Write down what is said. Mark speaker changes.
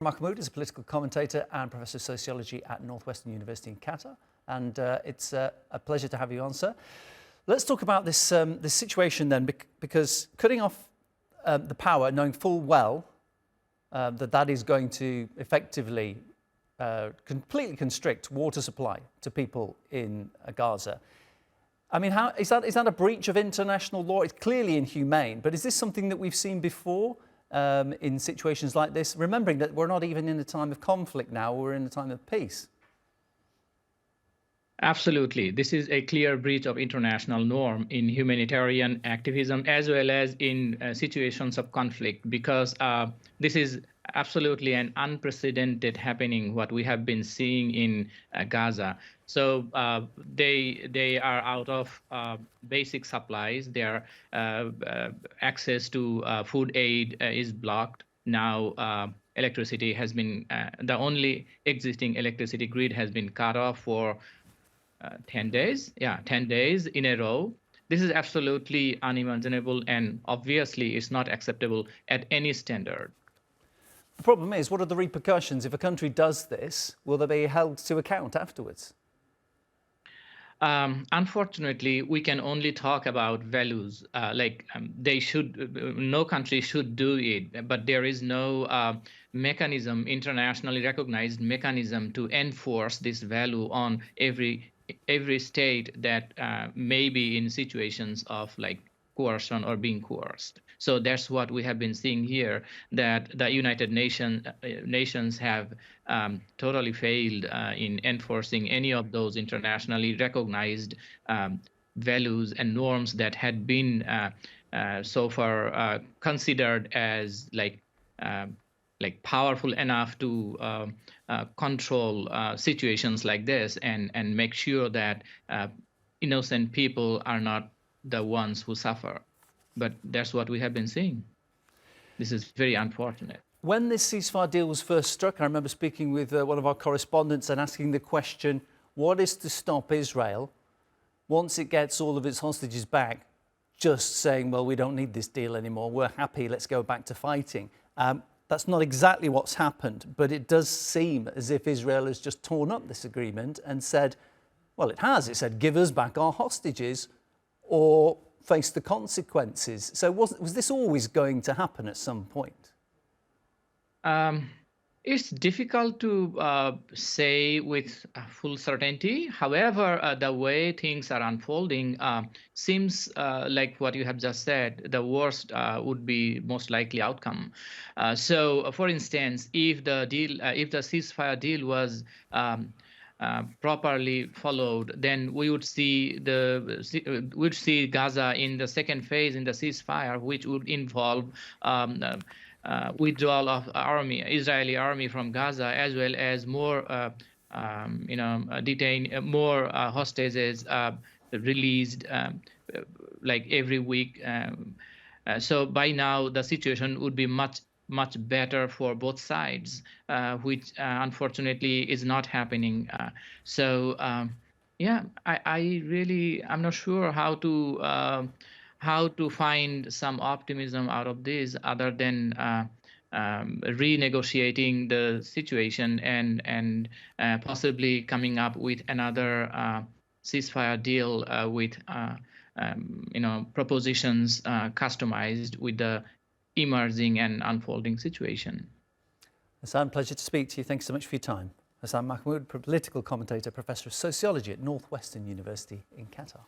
Speaker 1: Mahmud is a political commentator and professor of sociology at Northwestern University in Qatar, and it's a pleasure to have you on, sir. Let's talk about this this situation then, because cutting off the power, knowing full well that is going to effectively completely constrict water supply to people in Gaza. I mean, is that a breach of international law? It's clearly inhumane, but is this something that we've seen before in situations like this? Remembering that we're not even in a time of conflict now, we're in a time of peace.
Speaker 2: Absolutely. This is a clear breach of international norm in humanitarian activism as well as in situations of conflict, because this is absolutely an unprecedented happening, what we have been seeing in Gaza. So they are out of basic supplies. Their access to food aid is blocked. Now electricity has been, the only existing electricity grid has been cut off for 10 days. Yeah, 10 days in a row. This is absolutely unimaginable, and obviously it's not acceptable at any standard.
Speaker 1: The problem is, what are the repercussions if a country does this? Will they be held to account afterwards?
Speaker 2: Unfortunately, we can only talk about values. No country should do it, but there is no mechanism, internationally recognized mechanism to enforce this value on every state that may be in situations of like coercion or being coerced. So that's what we have been seeing here, that the United Nations have totally failed in enforcing any of those internationally recognized values and norms that had been so far considered as like powerful enough to control situations like this and make sure that innocent people are not the ones who suffer. But that's what we have been seeing. This is very unfortunate.
Speaker 1: When this ceasefire deal was first struck, I remember speaking with one of our correspondents and asking the question, what is to stop Israel, once it gets all of its hostages back, just saying, well, we don't need this deal anymore, we're happy, let's go back to fighting. That's not exactly what's happened, but it does seem as if Israel has just torn up this agreement and said, well, it has. It said, give us back our hostages or face the consequences. So was this always going to happen at some point?
Speaker 2: It's difficult to say with full certainty. However, the way things are unfolding seems like what you have just said, the worst would be most likely outcome. So, for instance, if the ceasefire deal was properly followed, then we would see Gaza in the second phase in the ceasefire, which would involve withdrawal of Israeli army from Gaza, as well as more more hostages released like every week. So by now the situation would be much better for both sides, which unfortunately is not happening. Yeah, I'm not sure how to find some optimism out of this other than renegotiating the situation and possibly coming up with another ceasefire deal with propositions customized with the emerging and unfolding situation.
Speaker 1: Hasan, pleasure to speak to you. Thanks so much for your time. Hasan Mahmud, political commentator, professor of sociology at Northwestern University in Qatar.